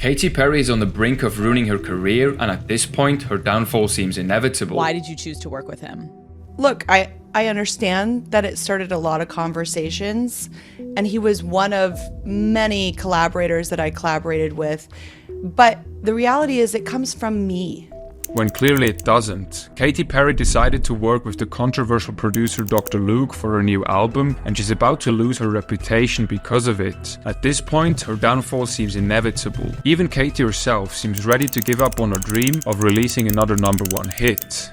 Katy Perry is on the brink of ruining her career, and at this point, her downfall seems inevitable. Why did you choose to work with him? Look, I understand that it started a lot of conversations, and he was one of many collaborators that I collaborated with, but the reality is it comes from me. When clearly it doesn't. Katy Perry decided to work with the controversial producer Dr. Luke for her new album, and she's about to lose her reputation because of it. At this point, her downfall seems inevitable. Even Katy herself seems ready to give up on her dream of releasing another #1 hit.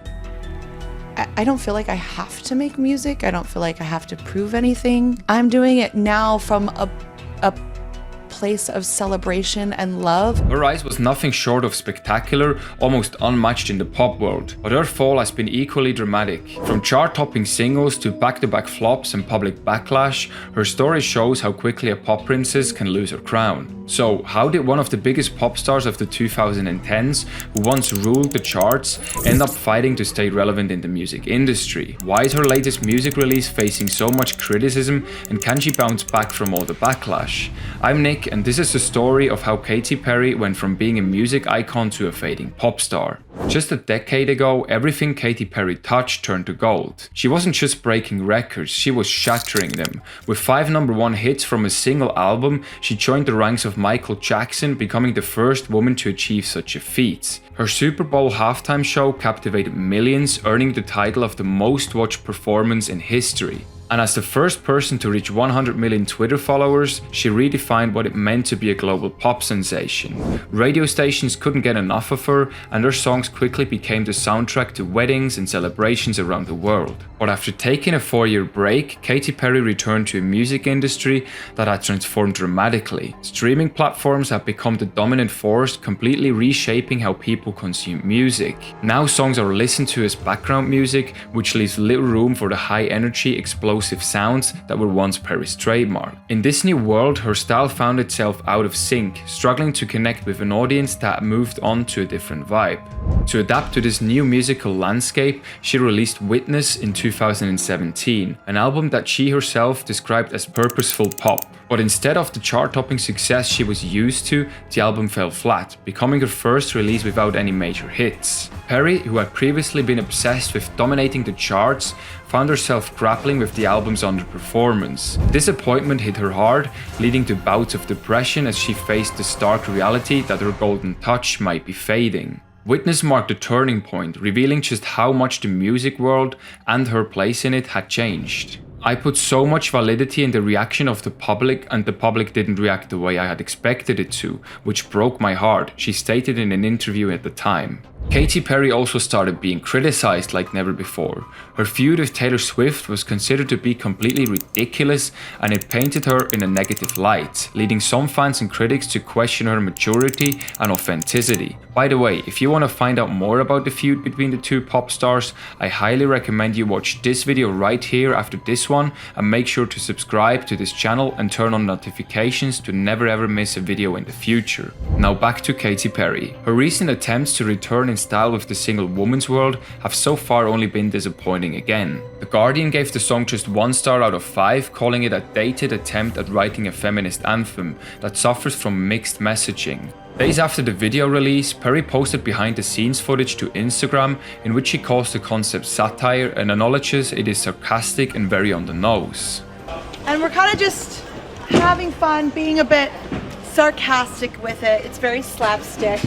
I don't feel like I have to make music. I don't feel like I have to prove anything. I'm doing it now from a place of celebration and love. Her rise was nothing short of spectacular, almost unmatched in the pop world, but her fall has been equally dramatic. From chart-topping singles to back-to-back flops and public backlash, her story shows how quickly a pop princess can lose her crown. So, how did one of the biggest pop stars of the 2010s, who once ruled the charts, end up fighting to stay relevant in the music industry? Why is her latest music release facing so much criticism, and can she bounce back from all the backlash? I'm Nick, and this is the story of how Katy Perry went from being a music icon to a fading pop star. Just a decade ago, everything Katy Perry touched turned to gold. She wasn't just breaking records, she was shattering them. With 5 #1 hits from a single album, she joined the ranks of Michael Jackson, becoming the first woman to achieve such a feat. Her Super Bowl halftime show captivated millions, earning the title of the most watched performance in history. And as the first person to reach 100 million Twitter followers, she redefined what it meant to be a global pop sensation. Radio stations couldn't get enough of her, and her songs quickly became the soundtrack to weddings and celebrations around the world. But after taking a 4-year break, Katy Perry returned to a music industry that had transformed dramatically. Streaming platforms had become the dominant force, completely reshaping how people consume music. Now songs are listened to as background music, which leaves little room for the high-energy, explosive sounds that were once Perry's trademark. In this new world, her style found itself out of sync, struggling to connect with an audience that moved on to a different vibe. To adapt to this new musical landscape, she released Witness in 2017, an album that she herself described as purposeful pop. But instead of the chart-topping success she was used to, the album fell flat, becoming her first release without any major hits. Perry, who had previously been obsessed with dominating the charts, found herself grappling with the album's underperformance. Disappointment hit her hard, leading to bouts of depression as she faced the stark reality that her golden touch might be fading. Witness marked a turning point, revealing just how much the music world and her place in it had changed. I put so much validity in the reaction of the public, and the public didn't react the way I had expected it to, which broke my heart, she stated in an interview at the time. Katy Perry also started being criticized like never before. Her feud with Taylor Swift was considered to be completely ridiculous, and it painted her in a negative light, leading some fans and critics to question her maturity and authenticity. By the way, if you want to find out more about the feud between the two pop stars, I highly recommend you watch this video right here after this one, and make sure to subscribe to this channel and turn on notifications to never ever miss a video in the future. Now back to Katy Perry. Her recent attempts to return in style with the single Woman's World have so far only been disappointing again. The Guardian gave the song just 1 star out of 5, calling it a dated attempt at writing a feminist anthem that suffers from mixed messaging. Days after the video release, Perry posted behind-the-scenes footage to Instagram in which she calls the concept satire and acknowledges it is sarcastic and very on the nose. And we're kind of just having fun, being a bit sarcastic with it. It's very slapstick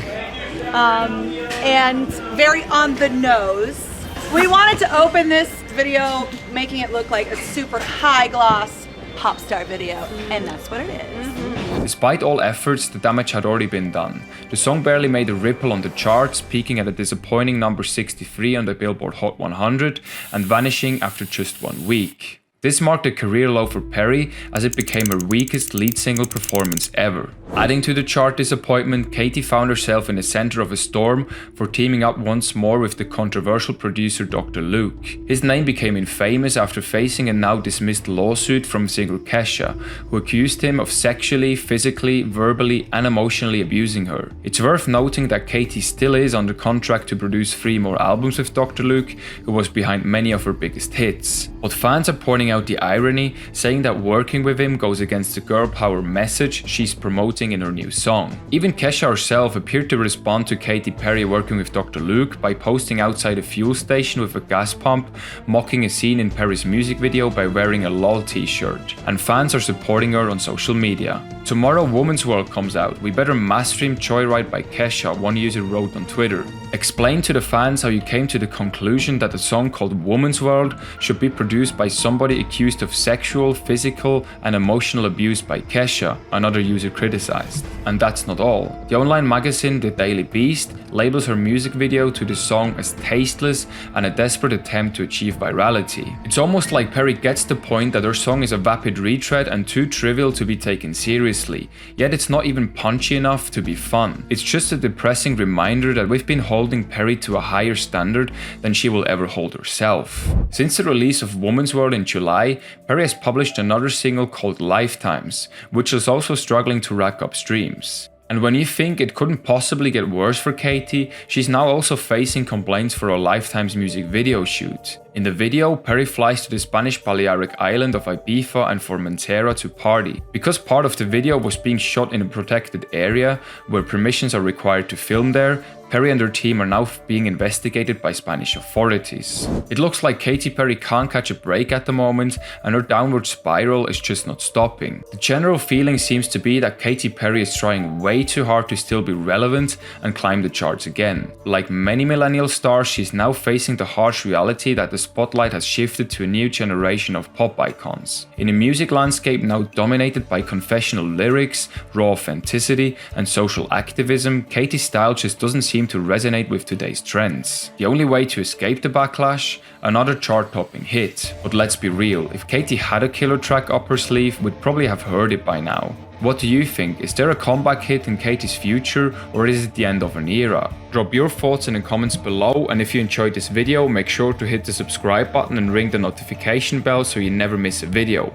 and very on the nose. We wanted to open this video making it look like a super high gloss pop star video, and that's what it is. Despite all efforts, the damage had already been done. The song barely made a ripple on the charts, peaking at a disappointing number 63 on the Billboard Hot 100 and vanishing after just 1 week. This marked a career low for Perry, as it became her weakest lead single performance ever. Adding to the chart disappointment, Katy found herself in the center of a storm for teaming up once more with the controversial producer Dr. Luke. His name became infamous after facing a now dismissed lawsuit from single Kesha, who accused him of sexually, physically, verbally and emotionally abusing her. It's worth noting that Katy still is under contract to produce 3 more albums with Dr. Luke, who was behind many of her biggest hits. But fans are pointing pointing out the irony, saying that working with him goes against the girl power message she's promoting in her new song. Even Kesha herself appeared to respond to Katy Perry working with Dr. Luke by posting outside a fuel station with a gas pump, mocking a scene in Perry's music video by wearing a LOL t-shirt, and fans are supporting her on social media. Tomorrow Woman's World comes out, we better mass stream Joyride by Kesha, one user wrote on Twitter. Explain to the fans how you came to the conclusion that a song called Woman's World should be produced by somebody accused of sexual, physical and emotional abuse by Kesha, another user criticized. And that's not all. The online magazine The Daily Beast labels her music video to the song as tasteless and a desperate attempt to achieve virality. It's almost like Perry gets the point that her song is a vapid retread and too trivial to be taken seriously, yet it's not even punchy enough to be fun. It's just a depressing reminder that we've been holding Perry to a higher standard than she will ever hold herself. Since the release of Woman's World in July, Perry has published another single called Lifetimes, which is also struggling to rack up streams. And when you think it couldn't possibly get worse for Katy, she's now also facing complaints for her Lifetime's music video shoot. In the video, Perry flies to the Spanish Balearic island of Ibiza and Formentera to party. Because part of the video was being shot in a protected area where permissions are required to film there, Perry and her team are now being investigated by Spanish authorities. It looks like Katy Perry can't catch a break at the moment, and her downward spiral is just not stopping. The general feeling seems to be that Katy Perry is trying way too hard to still be relevant and climb the charts again. Like many millennial stars, she's now facing the harsh reality that the spotlight has shifted to a new generation of pop icons. In a music landscape now dominated by confessional lyrics, raw authenticity, and social activism, Katy's style just doesn't seem to resonate with today's trends. The only way to escape the backlash? Another chart-topping hit. But let's be real, if Katy had a killer track up her sleeve, we'd probably have heard it by now. What do you think? Is there a comeback hit in Katy's future, or is it the end of an era? Drop your thoughts in the comments below, and if you enjoyed this video, make sure to hit the subscribe button and ring the notification bell so you never miss a video.